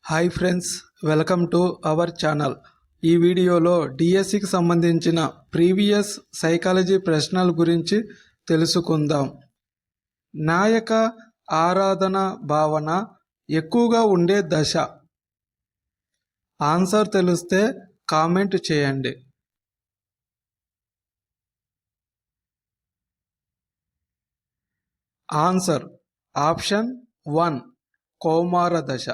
Hi friends, welcome to our channel. ఈ వీడియోలో డిఎస్సికి సంబంధించిన ప్రీవియస్ సైకాలజీ ప్రశ్నల గురించి తెలుసుకుందాం. నాయక ఆరాధన భావన ఎక్కువగా ఉండే దశ. ఆన్సర్ తెలిస్తే కామెంట్ చేయండి. ఆన్సర్ ఆప్షన్ 1 కౌమార దశ.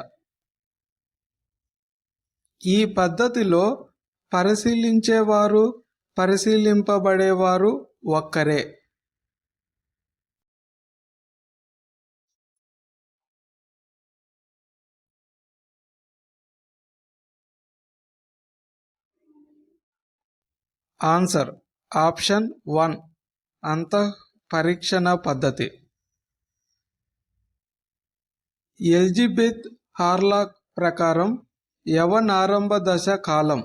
ఈ పద్ధతిలో పరిశీలించేవారు పరిశీలింపబడేవారు ఒక్కరే. ఆన్సర్ ఆప్షన్ 1 అంతఃపరీక్షణ పద్ధతి. ఎలిజబెత్ హార్లాక్ ప్రకారం యవనారంభ దశ కాలం.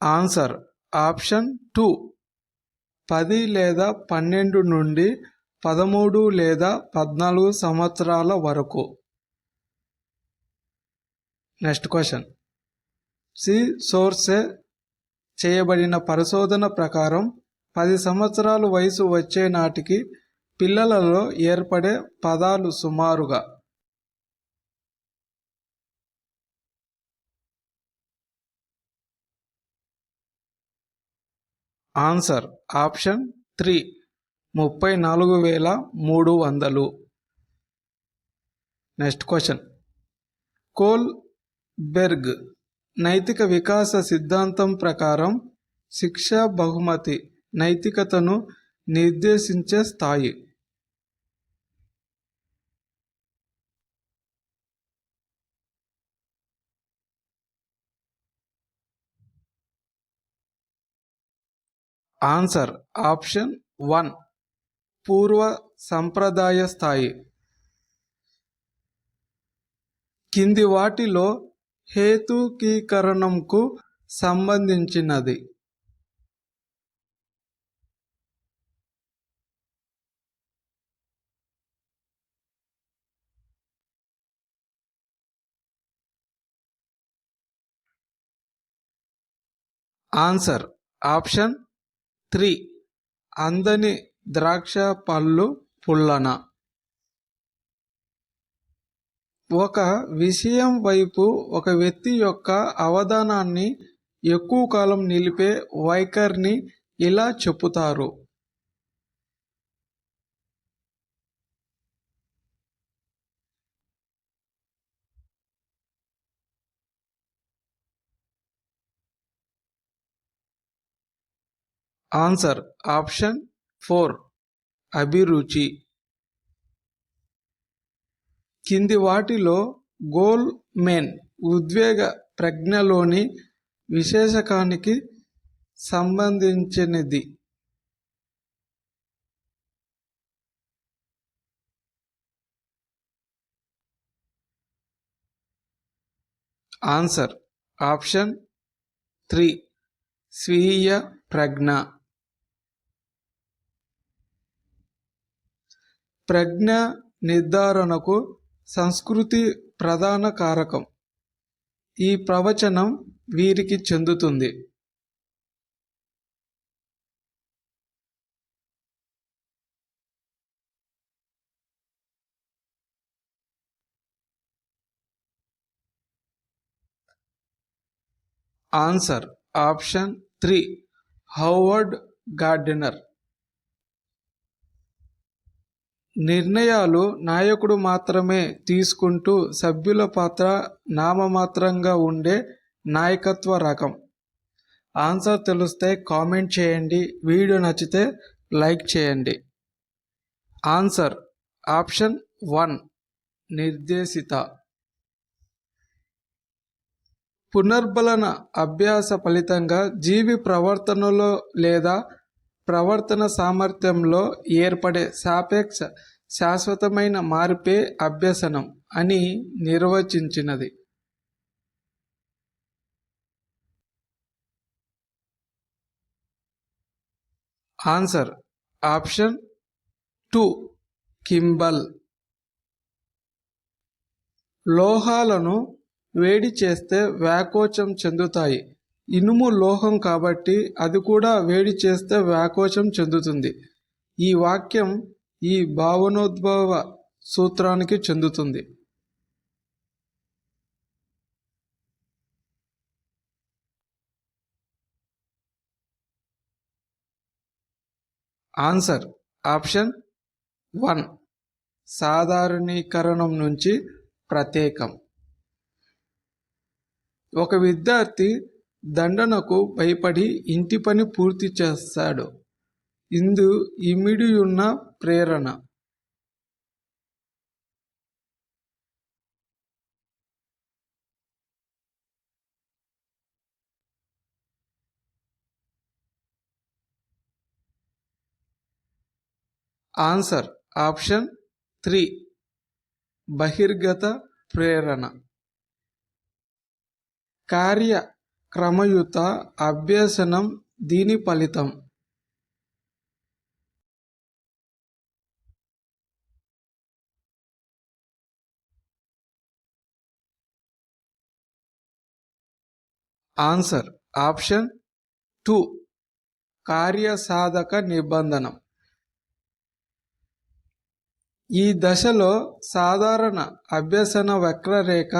ఆన్సర్ ఆప్షన్ 2 10 లేదా 12 నుండి 13 లేదా 14 సంవత్సరాల వరకు. Next question. సోర్సే చేయబడిన పరిశోధన ప్రకారం 10 సంవత్సరాల వయసు వచ్చే నాటికి పిల్లలలో ఏర్పడే పదాలు సుమారుగా. Answer option 3 34,300. Next question. Kohlberg నైతిక వికాస సిద్ధాంతం ప్రకారం శిక్ష బహుమతి నైతికతను నిర్దేశించే స్థాయి. ఆన్సర్ ఆప్షన్ 1 పూర్వ సంప్రదాయ స్థాయి. కింది వాటిలో హేతుకీకరణంకు సంబంధించినది. ఆన్సర్ ఆప్షన్ 3 అందని ద్రాక్ష పళ్ళు పుల్లన. ఒక విషయం వైపు ఒక వ్యక్తి యొక్క అవధానాన్ని ఎక్కువ కాలం నిలిపే వైఖరిని ఇలా చెప్పుతారు. ఆన్సర్ ఆప్షన్ 4 అభిరుచి. కింది వాటిలో గోల్మెన్ ఉద్వేగ ప్రజ్ఞలోని విశేషకానికి సంబంధించినది. ఆన్సర్ ఆప్షన్ 3 స్వీయ ప్రజ్ఞ. ప్రజ్ఞ నిర్ధారణకు సంస్కృతి ప్రధాన కారకం. ఈ ప్రవచనం వీరికి చెందుతుంది. Answer option 3 Howard gardener. నిర్ణయాలు నాయకుడు మాత్రమే తీసుకుంటూ సభ్యుల పాత్ర నామమాత్రంగా ఉండే నాయకత్వ రకం. ఆన్సర్ తెలిస్తే కామెంట్ చేయండి. వీడియో నచ్చితే లైక్ చేయండి. ఆన్సర్ ఆప్షన్ 1 నిర్దేశిత. పునర్బలన అభ్యాస ఫలితంగా జీవి ప్రవర్తనలో లేదా ప్రవర్తన సామర్థ్యంలో ఏర్పడే సాపేక్ష శాశ్వతమైన మార్పే అభ్యసనం అని నిర్వచించినది. Answer option 2 Kimble. లోహాలను వేడి చేస్తే వ్యాకోచం చెందుతాయి. ఇనుము లోహం కాబట్టి అది కూడా వేడి చేస్తే వ్యాకోచం చెందుతుంది. ఈ వాక్యం ఈ భావనోద్భవ సూత్రానికి చెందుతుంది. ఆన్సర్ ఆప్షన్ 1 సాధారణీకరణం నుంచి ప్రత్యేకం. ఒక విద్యార్థి దండనకు భయపడి ఇంటి పని పూర్తి చేస్తాడు. ఇందు ఇమిడియున్న ప్రేరణ. ఆన్సర్ ఆప్షన్ 3 బహిర్గత ప్రేరణ. కార్యక్రమయుత అభ్యసనం దీని ఫలితం. Answer option 2 కార్యసాధక నిబంధనం. ఈ దశలో సాధారణ అభ్యసన వక్రరేఖ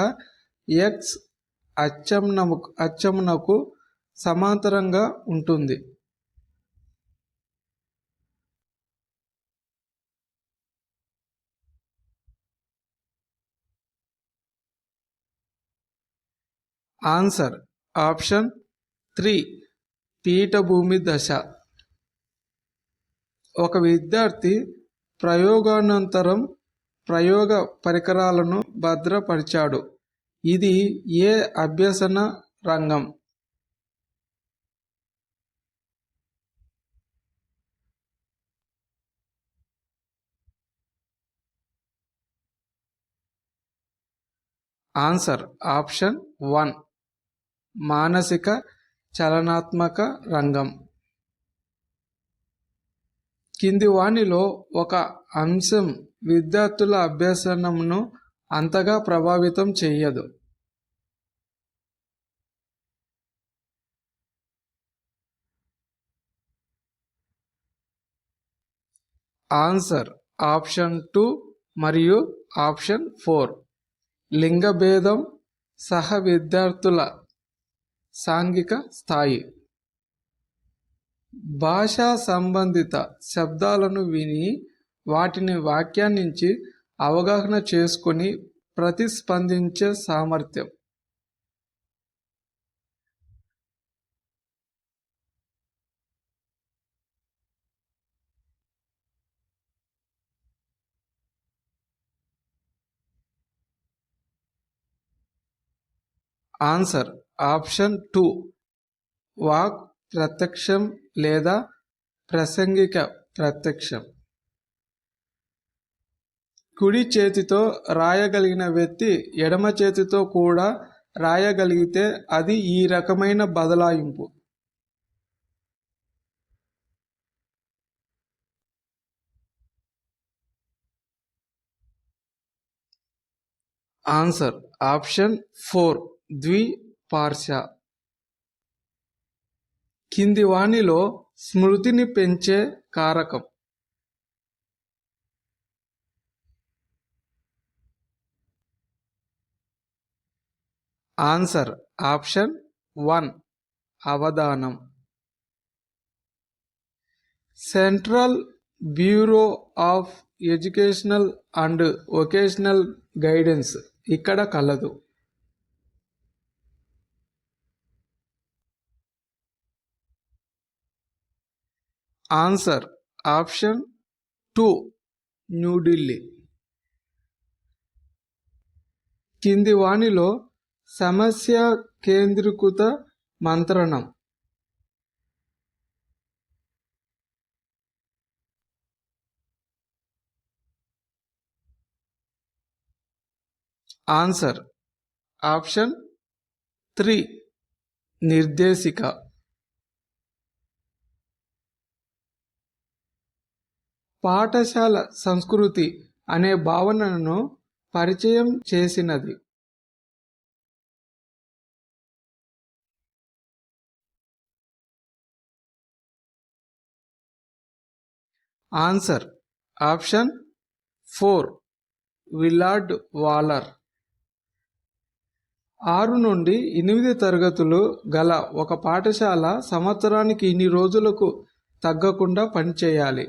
ఎక్స్ అక్షమునకు సమాంతరంగా ఉంటుంది. ఆన్సర్ ఆప్షన్ 3 పీఠభూమి దశ. ఒక విద్యార్థి ప్రయోగానంతరం ప్రయోగ పరికరాలను భద్రపరిచాడు. ఇది ఏ అభ్యసన రంగం? ఆన్సర్ ఆప్షన్ 1 మానసిక చలనాత్మక రంగం. కింది వానిలో ఒక అంశం విద్యార్థుల అభ్యసనమును అంతగా ప్రభావితం చేయదు. ఆన్సర్ ఆప్షన్ 2 మరియు ఆప్షన్ 4 లింగభేదం సహ విద్యార్థుల సాంఘిక స్థాయి. భాషా సంబంధిత శబ్దాలను విని వాటిని వ్యాఖ్యానించి అవగాహన చేసుకొని ప్రతిస్పందించే సామర్థ్యం. ఆన్సర్ ఆప్షన్ 2 వాక్ ప్రత్యక్షం లేదా ప్రసంగిక ప్రత్యక్షం. కుడి చేతితో రాయగలిగిన వ్యక్తి ఎడమ చేతితో కూడా రాయగలిగితే అది ఈ రకమైన బదలాయింపు. ఆన్సర్ ఆప్షన్ 4 ద్విపార్శ్వ. కింది వానిలో స్మృతిని పెంచే కారకం. ఆన్సర్ ఆప్షన్ 1 అవధానం. Central bureau of educational and vocational guidance ఇక్కడ కలదు. Answer option 2 New Delhi. కింది వానిలో సమస్య కేంద్రీకృత మంత్రణం. Answer option 3 నిర్దేశిక. పాఠశాల సంస్కృతి అనే భావనను పరిచయం చేసినది? Answer option 4 విలార్డ్ Waller. 6 నుండి 8 తరగతులు గల ఒక పాఠశాల సంవత్సరానికి ఇన్ని రోజులకు తగ్గకుండా పనిచేయాలి.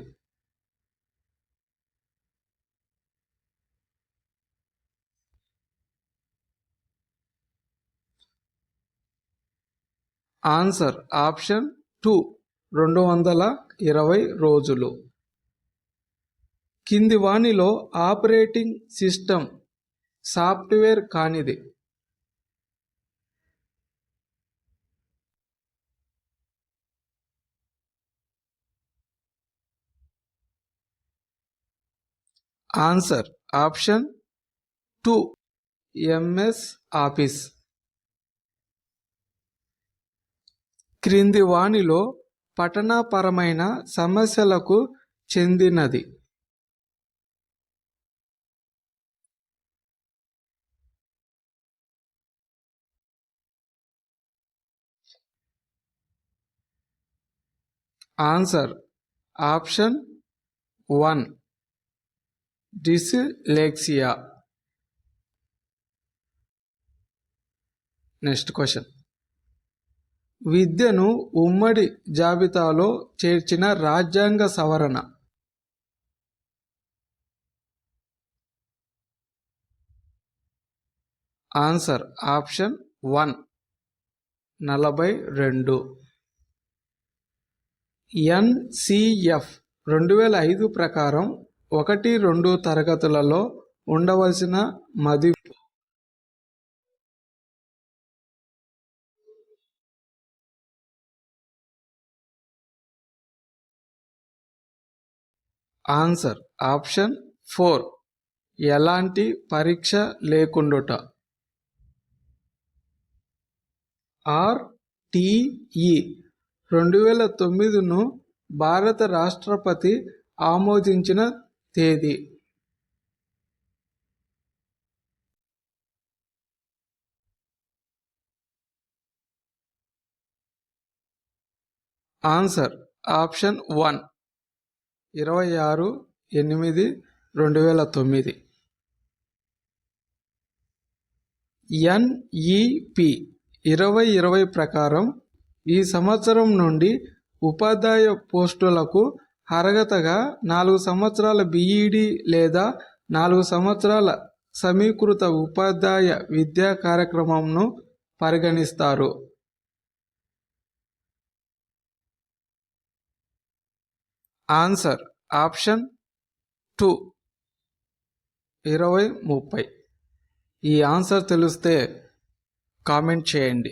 ఆన్సర్ ఆప్షన్ 2 220 రోజులు. కింది వానిలో ఆపరేటింగ్ సిస్టమ్ సాఫ్ట్వేర్ కానిది? Answer option 2 MS office. క్రింది వానిలో పఠనపరమైన సమస్యలకు చెందినది? Answer option 1 dyslexia. Next question. విద్యను ఉమ్మడి జాబితాలో చేర్చిన రాజ్యాంగ సవరణ? Answer option 1 42. NCF 2005 ప్రకారం 1-2 తరగతులలో ఉండవలసిన మదింపు? ఆన్సర్ ఆప్షన్ 4 ఎలాంటి పరీక్ష లేకుండుట. RTE 2009ను భారత రాష్ట్రపతి ఆమోదించిన తేదీ? Answer option 1 26/8/2009. NEP 2020 ప్రకారం ఈ సంవత్సరం నుండి ఉపాధ్యాయ పోస్టులకు అర్హతగా 4 సంవత్సరాల BEd లేదా 4 సంవత్సరాల సమీకృత ఉపాధ్యాయ విద్యా కార్యక్రమంను పరిగణిస్తారు. Answer option 2 2030. ఈ ఆన్సర్ తెలిస్తే కామెంట్ చేయండి.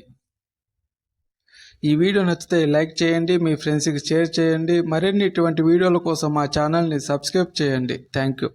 ఈ వీడియో నచ్చితే లైక్ చేయండి, మీ ఫ్రెండ్స్కి షేర్ చేయండి. మరిన్ని ఇటువంటి వీడియోల కోసం మా ఛానల్ని సబ్స్క్రైబ్ చేయండి. Thank you.